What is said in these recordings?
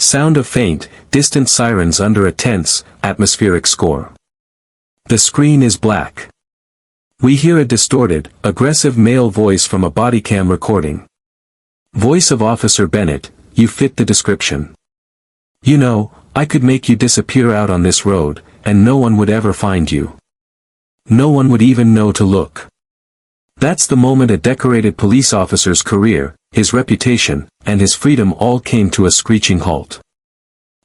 Sound of faint, distant sirens under a tense, atmospheric score. The screen is black. We hear a distorted, aggressive male voice from a bodycam recording. Voice of Officer Bennett, you fit the description. You know, I could make you disappear out on this road, and no one would ever find you. No one would even know to look. That's the moment a decorated police officer's career, his reputation, and his freedom all came to a screeching halt.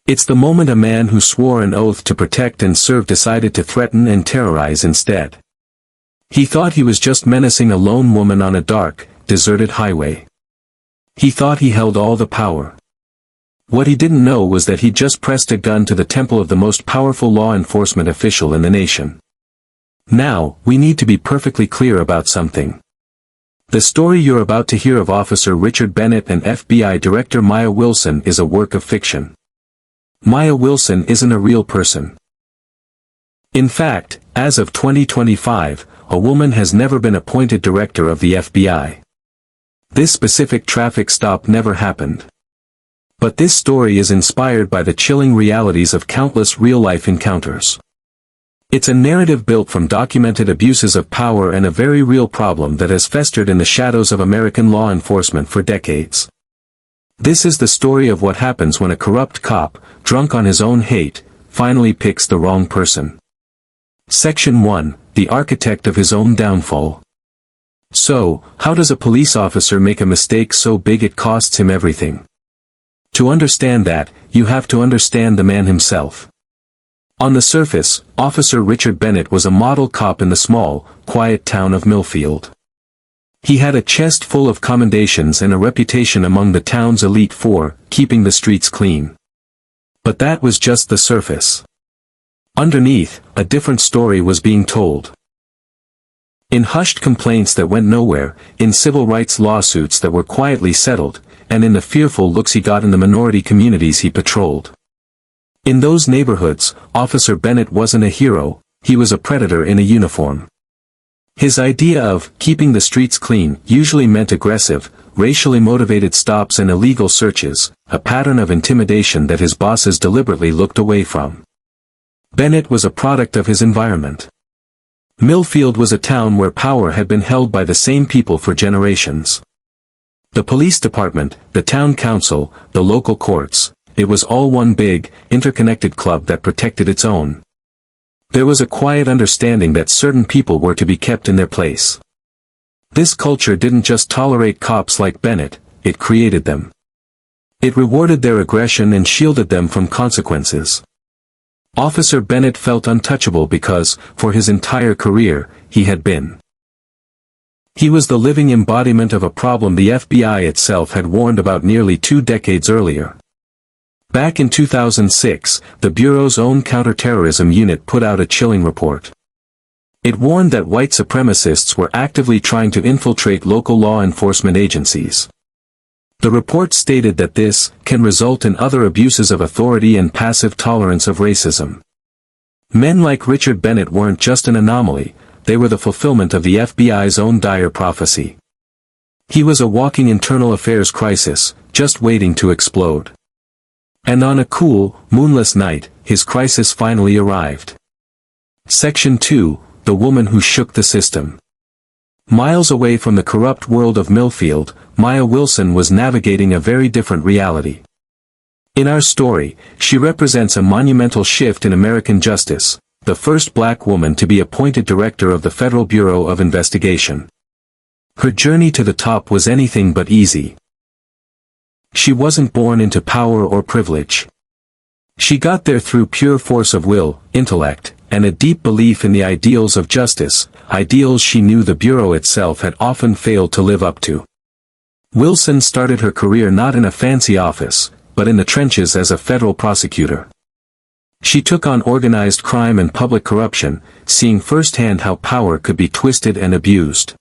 It's the moment a man who swore an oath to protect and serve decided to threaten and terrorize instead. He thought he was just menacing a lone woman on a dark, deserted highway. He thought he held all the power. What he didn't know was that he just pressed a gun to the temple of the most powerful law enforcement official in the nation. Now, we need to be perfectly clear about something. The story you're about to hear of Officer Richard Bennett and FBI Director Maya Wilson is a work of fiction. Maya Wilson isn't a real person. In fact, as of 2025, a woman has never been appointed director of the FBI. This specific traffic stop never happened. But this story is inspired by the chilling realities of countless real-life encounters. It's a narrative built from documented abuses of power and a very real problem that has festered in the shadows of American law enforcement for decades. This is the story of what happens when a corrupt cop, drunk on his own hate, finally picks the wrong person. Section 1, the architect of his own downfall. So, how does a police officer make a mistake so big it costs him everything? To understand that, you have to understand the man himself. On the surface, Officer Richard Bennett was a model cop in the small, quiet town of Millfield. He had a chest full of commendations and a reputation among the town's elite for keeping the streets clean. But that was just the surface. Underneath, a different story was being told. In hushed complaints that went nowhere, in civil rights lawsuits that were quietly settled, and in the fearful looks he got in the minority communities he patrolled. In those neighborhoods, Officer Bennett wasn't a hero, he was a predator in a uniform. His idea of keeping the streets clean usually meant aggressive, racially motivated stops and illegal searches, a pattern of intimidation that his bosses deliberately looked away from. Bennett was a product of his environment. Millfield was a town where power had been held by the same people for generations. The police department, the town council, the local courts, it was all one big, interconnected club that protected its own. There was a quiet understanding that certain people were to be kept in their place. This culture didn't just tolerate cops like Bennett, it created them. It rewarded their aggression and shielded them from consequences. Officer Bennett felt untouchable because, for his entire career, he had been. He was the living embodiment of a problem the FBI itself had warned about nearly 2 decades earlier. Back in 2006, the Bureau's own counterterrorism unit put out a chilling report. It warned that white supremacists were actively trying to infiltrate local law enforcement agencies. The report stated that this can result in other abuses of authority and passive tolerance of racism. Men like Richard Bennett weren't just an anomaly, they were the fulfillment of the FBI's own dire prophecy. He was a walking internal affairs crisis, just waiting to explode. And on a cool, moonless night, his crisis finally arrived. Section 2, the woman who shook the system. Miles away from the corrupt world of Millfield, Maya Wilson was navigating a very different reality. In our story, she represents a monumental shift in American justice, the first black woman to be appointed director of the Federal Bureau of Investigation. Her journey to the top was anything but easy. She wasn't born into power or privilege. She got there through pure force of will, intellect, and a deep belief in the ideals of justice, ideals she knew the Bureau itself had often failed to live up to. Wilson started her career not in a fancy office, but in the trenches as a federal prosecutor. She took on organized crime and public corruption, seeing firsthand how power could be twisted and abused.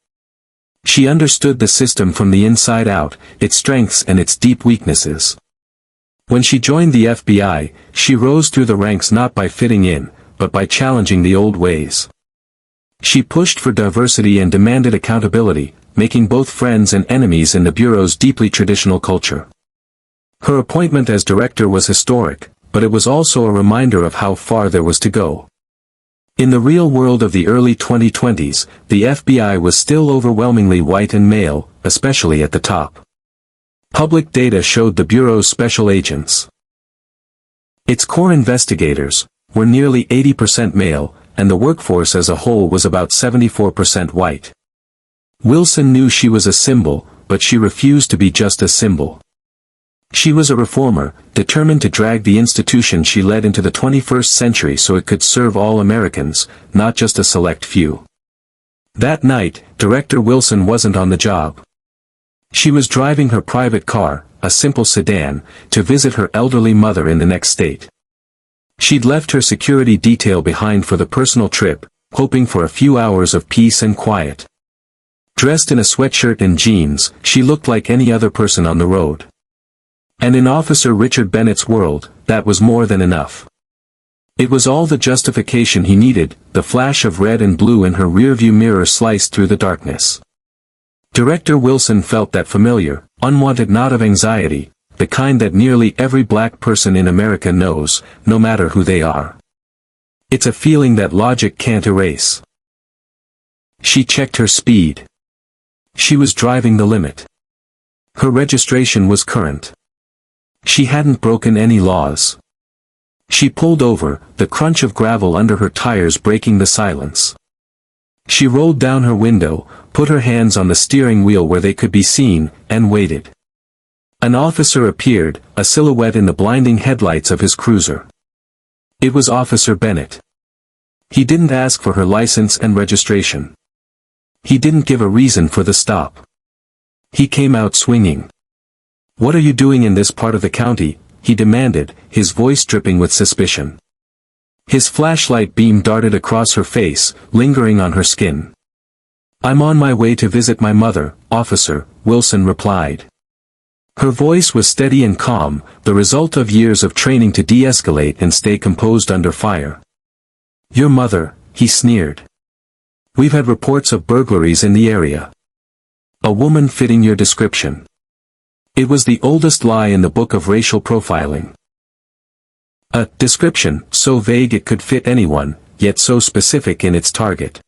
She understood the system from the inside out, its strengths and its deep weaknesses. When she joined the FBI, she rose through the ranks not by fitting in, but by challenging the old ways. She pushed for diversity and demanded accountability, making both friends and enemies in the Bureau's deeply traditional culture. Her appointment as director was historic, but it was also a reminder of how far there was to go. In the real world of the early 2020s, the FBI was still overwhelmingly white and male, especially at the top. Public data showed the Bureau's special agents. Its core investigators were nearly 80% male, and the workforce as a whole was about 74% white. Wilson knew she was a symbol, but she refused to be just a symbol. She was a reformer, determined to drag the institution she led into the 21st century so it could serve all Americans, not just a select few. That night, Director Wilson wasn't on the job. She was driving her private car, a simple sedan, to visit her elderly mother in the next state. She'd left her security detail behind for the personal trip, hoping for a few hours of peace and quiet. Dressed in a sweatshirt and jeans, she looked like any other person on the road. And in Officer Richard Bennett's world, that was more than enough. It was all the justification he needed. The flash of red and blue in her rearview mirror sliced through the darkness. Director Wilson felt that familiar, unwanted knot of anxiety, the kind that nearly every black person in America knows, no matter who they are. It's a feeling that logic can't erase. She checked her speed. She was driving the limit. Her registration was current. She hadn't broken any laws. She pulled over, the crunch of gravel under her tires breaking the silence. She rolled down her window, put her hands on the steering wheel where they could be seen, and waited. An officer appeared, a silhouette in the blinding headlights of his cruiser. It was Officer Bennett. He didn't ask for her license and registration. He didn't give a reason for the stop. He came out swinging. "What are you doing in this part of the county?" he demanded, his voice dripping with suspicion. His flashlight beam darted across her face, lingering on her skin. "I'm on my way to visit my mother, officer," Wilson replied. Her voice was steady and calm, the result of years of training to de-escalate and stay composed under fire. "Your mother," he sneered. "We've had reports of burglaries in the area. A woman fitting your description." It was the oldest lie in the book of racial profiling. A description, so vague it could fit anyone, yet so specific in its target.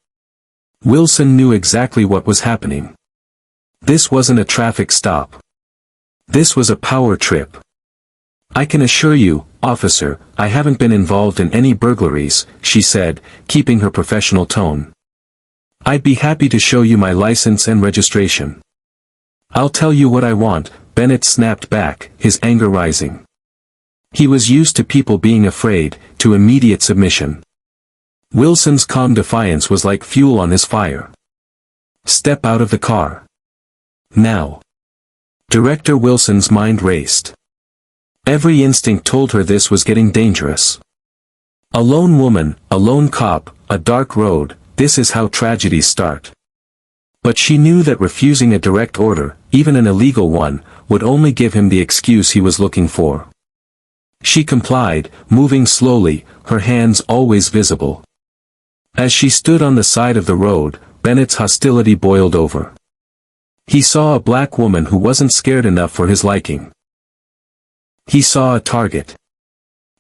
Wilson knew exactly what was happening. This wasn't a traffic stop. This was a power trip. "I can assure you, officer, I haven't been involved in any burglaries," she said, keeping her professional tone. "I'd be happy to show you my license and registration." "I'll tell you what I want," Bennett snapped back, his anger rising. He was used to people being afraid, to immediate submission. Wilson's calm defiance was like fuel on his fire. "Step out of the car. Now." Director Wilson's mind raced. Every instinct told her this was getting dangerous. A lone woman, a lone cop, a dark road, this is how tragedies start. But she knew that refusing a direct order, even an illegal one, would only give him the excuse he was looking for. She complied, moving slowly, her hands always visible. As she stood on the side of the road, Bennett's hostility boiled over. He saw a black woman who wasn't scared enough for his liking. He saw a target.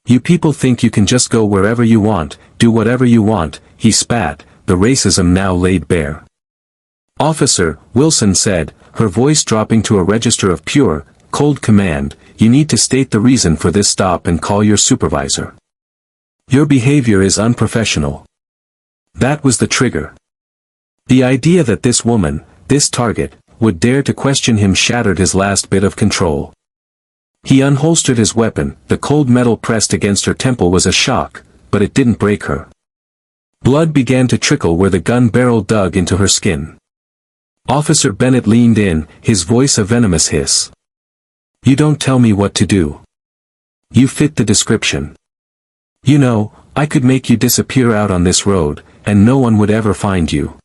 "You people think you can just go wherever you want, do whatever you want," he spat, the racism now laid bare. "Officer," Wilson said, her voice dropping to a register of pure, cold command, "you need to state the reason for this stop and call your supervisor. Your behavior is unprofessional." That was the trigger. The idea that this woman, this target, would dare to question him shattered his last bit of control. He unholstered his weapon, the cold metal pressed against her temple was a shock, but it didn't break her. Blood began to trickle where the gun barrel dug into her skin. Officer Bennett leaned in, his voice a venomous hiss. "You don't tell me what to do. You fit the description. You know, I could make you disappear out on this road, and no one would ever find you.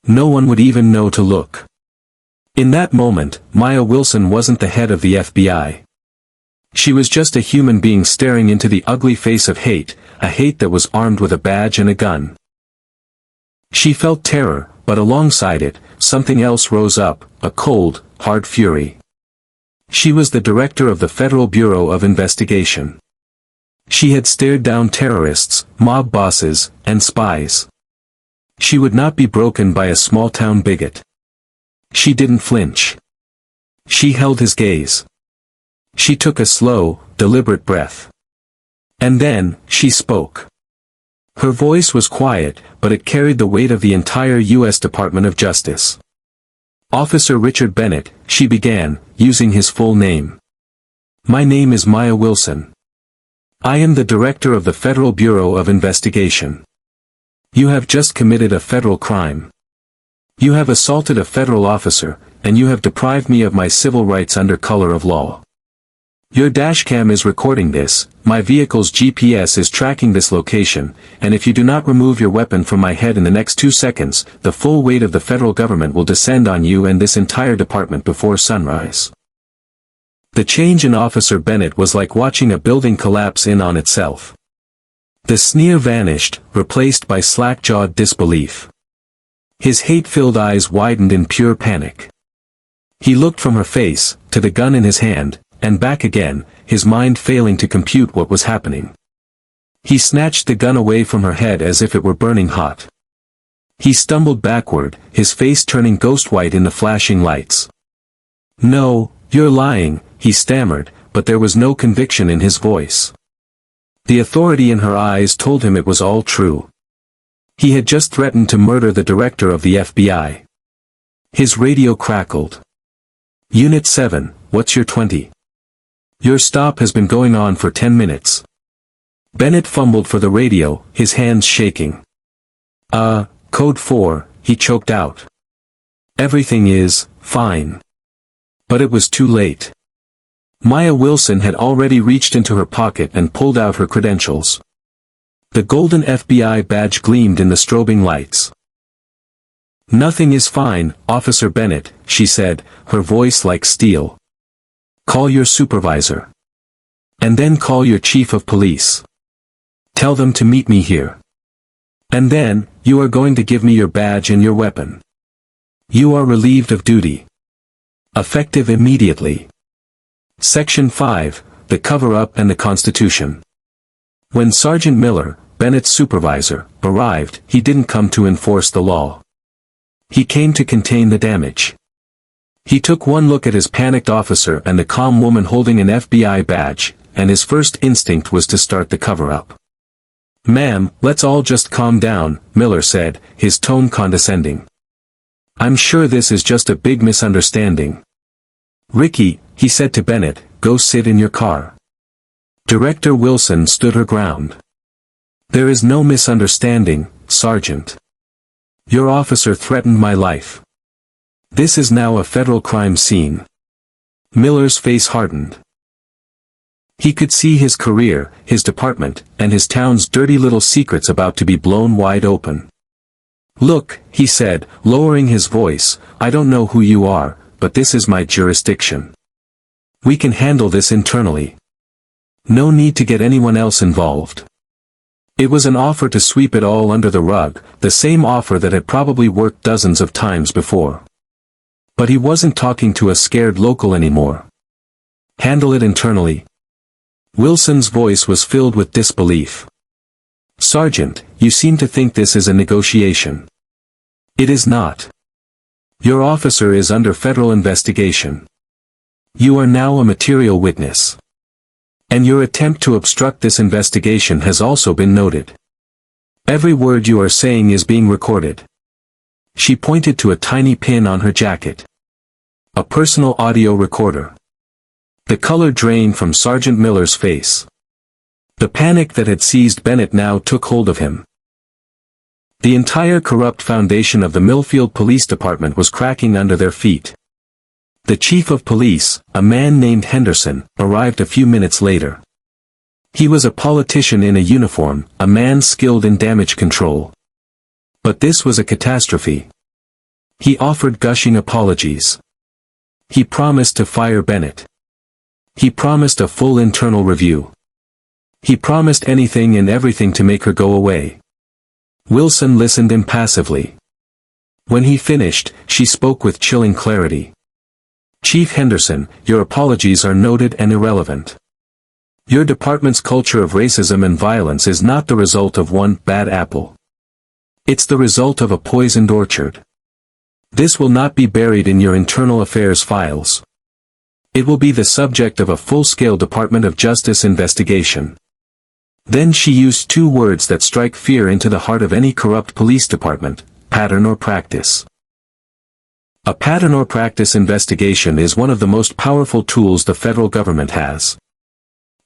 No one would even know to look." In that moment, Maya Wilson wasn't the head of the FBI. She was just a human being staring into the ugly face of hate, a hate that was armed with a badge and a gun. She felt terror, but alongside it, something else rose up, a cold, hard fury. She was the director of the Federal Bureau of Investigation. She had stared down terrorists, mob bosses, and spies. She would not be broken by a small-town bigot. She didn't flinch. She held his gaze. She took a slow, deliberate breath. And then, she spoke. Her voice was quiet, but it carried the weight of the entire U.S. Department of Justice. Officer Richard Bennett, she began, using his full name. My name is Maya Wilson. I am the director of the Federal Bureau of Investigation. You have just committed a federal crime. You have assaulted a federal officer, and you have deprived me of my civil rights under color of law. Your dashcam is recording this, my vehicle's GPS is tracking this location, and if you do not remove your weapon from my head in the next 2 seconds, the full weight of the federal government will descend on you and this entire department before sunrise. The change in Officer Bennett was like watching a building collapse in on itself. The sneer vanished, replaced by slack-jawed disbelief. His hate-filled eyes widened in pure panic. He looked from her face, to the gun in his hand, and back again, his mind failing to compute what was happening. He snatched the gun away from her head as if it were burning hot. He stumbled backward, his face turning ghost-white in the flashing lights. No, you're lying, he stammered, but there was no conviction in his voice. The authority in her eyes told him it was all true. He had just threatened to murder the director of the FBI. His radio crackled. Unit 7, what's your 20? Your stop has been going on for 10 minutes. Bennett fumbled for the radio, his hands shaking. Code 4, he choked out. Everything is fine. But it was too late. Maya Wilson had already reached into her pocket and pulled out her credentials. The golden FBI badge gleamed in the strobing lights. Nothing is fine, Officer Bennett, she said, her voice like steel. Call your supervisor. And then call your chief of police. Tell them to meet me here. And then, you are going to give me your badge and your weapon. You are relieved of duty. Effective immediately. Section 5, the cover-up and the Constitution. When Sergeant Miller, Bennett's supervisor, arrived, he didn't come to enforce the law. He came to contain the damage. He took one look at his panicked officer and the calm woman holding an FBI badge, and his first instinct was to start the cover-up. Ma'am, let's all just calm down, Miller said, his tone condescending. I'm sure this is just a big misunderstanding. Ricky, he said to Bennett, go sit in your car. Director Wilson stood her ground. There is no misunderstanding, Sergeant. Your officer threatened my life. This is now a federal crime scene. Miller's face hardened. He could see his career, his department, and his town's dirty little secrets about to be blown wide open. Look, he said, lowering his voice, I don't know who you are, but this is my jurisdiction. We can handle this internally. No need to get anyone else involved. It was an offer to sweep it all under the rug, the same offer that had probably worked dozens of times before. But he wasn't talking to a scared local anymore. Handle it internally. Wilson's voice was filled with disbelief. Sergeant, you seem to think this is a negotiation. It is not. Your officer is under federal investigation. You are now a material witness. And your attempt to obstruct this investigation has also been noted. Every word you are saying is being recorded. She pointed to a tiny pin on her jacket. A personal audio recorder. The color drained from Sergeant Miller's face. The panic that had seized Bennett now took hold of him. The entire corrupt foundation of the Millfield Police Department was cracking under their feet. The chief of police, a man named Henderson, arrived a few minutes later. He was a politician in a uniform, a man skilled in damage control. But this was a catastrophe. He offered gushing apologies. He promised to fire Bennett. He promised a full internal review. He promised anything and everything to make her go away. Wilson listened impassively. When he finished, she spoke with chilling clarity. Chief Henderson, your apologies are noted and irrelevant. Your department's culture of racism and violence is not the result of one bad apple. It's the result of a poisoned orchard. This will not be buried in your internal affairs files. It will be the subject of a full-scale Department of Justice investigation. Then she used two words that strike fear into the heart of any corrupt police department: pattern or practice. A pattern or practice investigation is one of the most powerful tools the federal government has.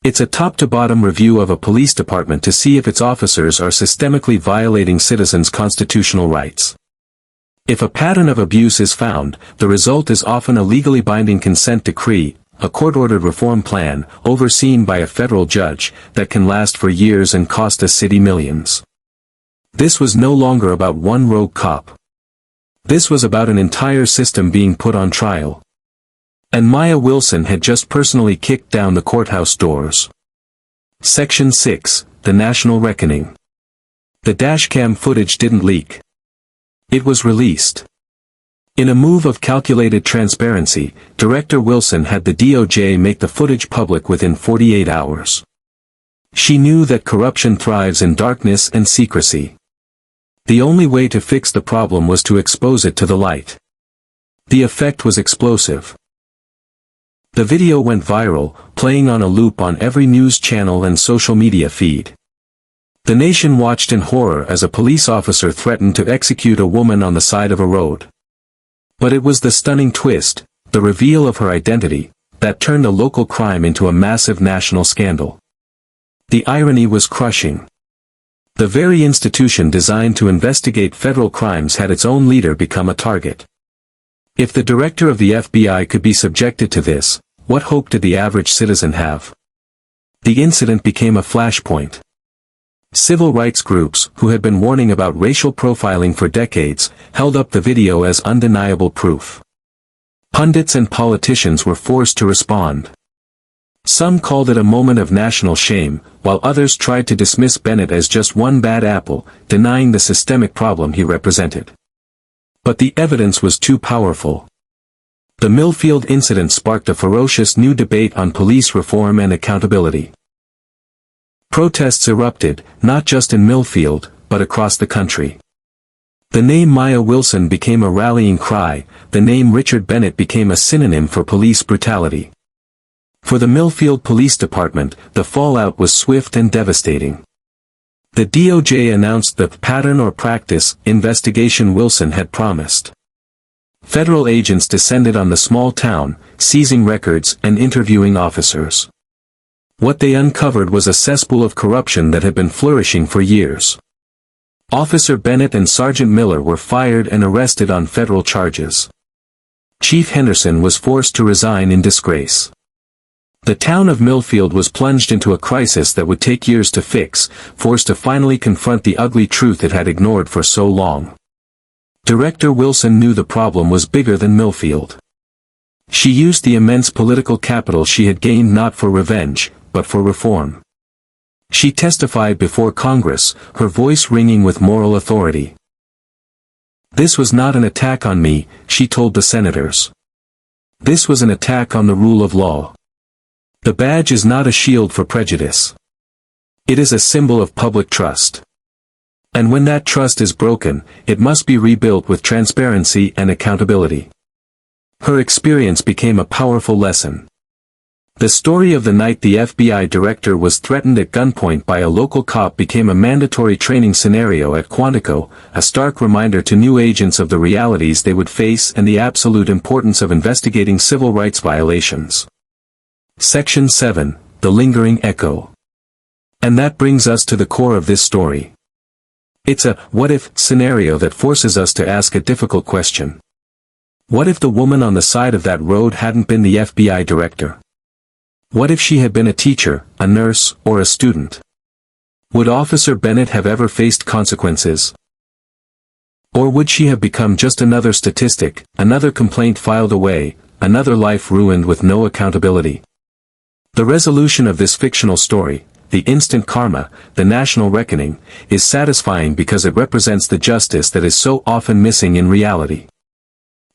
It's a top-to-bottom review of a police department to see if its officers are systemically violating citizens' constitutional rights. If a pattern of abuse is found, the result is often a legally binding consent decree, a court-ordered reform plan, overseen by a federal judge, that can last for years and cost a city millions. This was no longer about one rogue cop. This was about an entire system being put on trial. And Maya Wilson had just personally kicked down the courthouse doors. Section 6, The National Reckoning. The dashcam footage didn't leak. It was released. In a move of calculated transparency, Director Wilson had the DOJ make the footage public within 48 hours. She knew that corruption thrives in darkness and secrecy. The only way to fix the problem was to expose it to the light. The effect was explosive. The video went viral, playing on a loop on every news channel and social media feed. The nation watched in horror as a police officer threatened to execute a woman on the side of a road. But it was the stunning twist, the reveal of her identity, that turned a local crime into a massive national scandal. The irony was crushing. The very institution designed to investigate federal crimes had its own leader become a target. If the director of the FBI could be subjected to this, what hope did the average citizen have? The incident became a flashpoint. Civil rights groups, who had been warning about racial profiling for decades, held up the video as undeniable proof. Pundits and politicians were forced to respond. Some called it a moment of national shame, while others tried to dismiss Bennett as just one bad apple, denying the systemic problem he represented. But the evidence was too powerful. The Millfield incident sparked a ferocious new debate on police reform and accountability. Protests erupted, not just in Millfield, but across the country. The name Maya Wilson became a rallying cry, the name Richard Bennett became a synonym for police brutality. For the Millfield Police Department, the fallout was swift and devastating. The DOJ announced the pattern or practice investigation Wilson had promised. Federal agents descended on the small town, seizing records and interviewing officers. What they uncovered was a cesspool of corruption that had been flourishing for years. Officer Bennett and Sergeant Miller were fired and arrested on federal charges. Chief Henderson was forced to resign in disgrace. The town of Millfield was plunged into a crisis that would take years to fix, forced to finally confront the ugly truth it had ignored for so long. Director Wilson knew the problem was bigger than Millfield. She used the immense political capital she had gained not for revenge, but for reform. She testified before Congress, her voice ringing with moral authority. This was not an attack on me, she told the senators. This was an attack on the rule of law. The badge is not a shield for prejudice. It is a symbol of public trust. And when that trust is broken, it must be rebuilt with transparency and accountability. Her experience became a powerful lesson. The story of the night the FBI director was threatened at gunpoint by a local cop became a mandatory training scenario at Quantico, a stark reminder to new agents of the realities they would face and the absolute importance of investigating civil rights violations. Section 7, The Lingering Echo. And that brings us to the core of this story. It's a what-if scenario that forces us to ask a difficult question. What if the woman on the side of that road hadn't been the FBI director? What if she had been a teacher, a nurse, or a student? Would Officer Bennett have ever faced consequences? Or would she have become just another statistic, another complaint filed away, another life ruined with no accountability? The resolution of this fictional story, the instant karma, the national reckoning, is satisfying because it represents the justice that is so often missing in reality.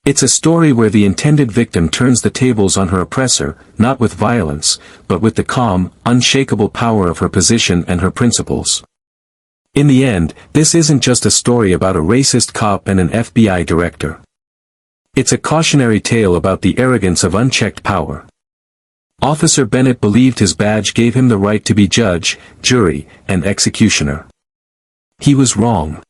It's a story where the intended victim turns the tables on her oppressor, not with violence, but with the calm, unshakable power of her position and her principles. In the end, this isn't just a story about a racist cop and an FBI director. It's a cautionary tale about the arrogance of unchecked power. Officer Bennett believed his badge gave him the right to be judge, jury, and executioner. He was wrong.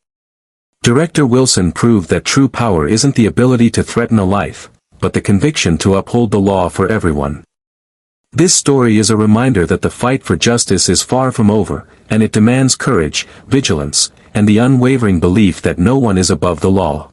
Director Wilson proved that true power isn't the ability to threaten a life, but the conviction to uphold the law for everyone. This story is a reminder that the fight for justice is far from over, and it demands courage, vigilance, and the unwavering belief that no one is above the law.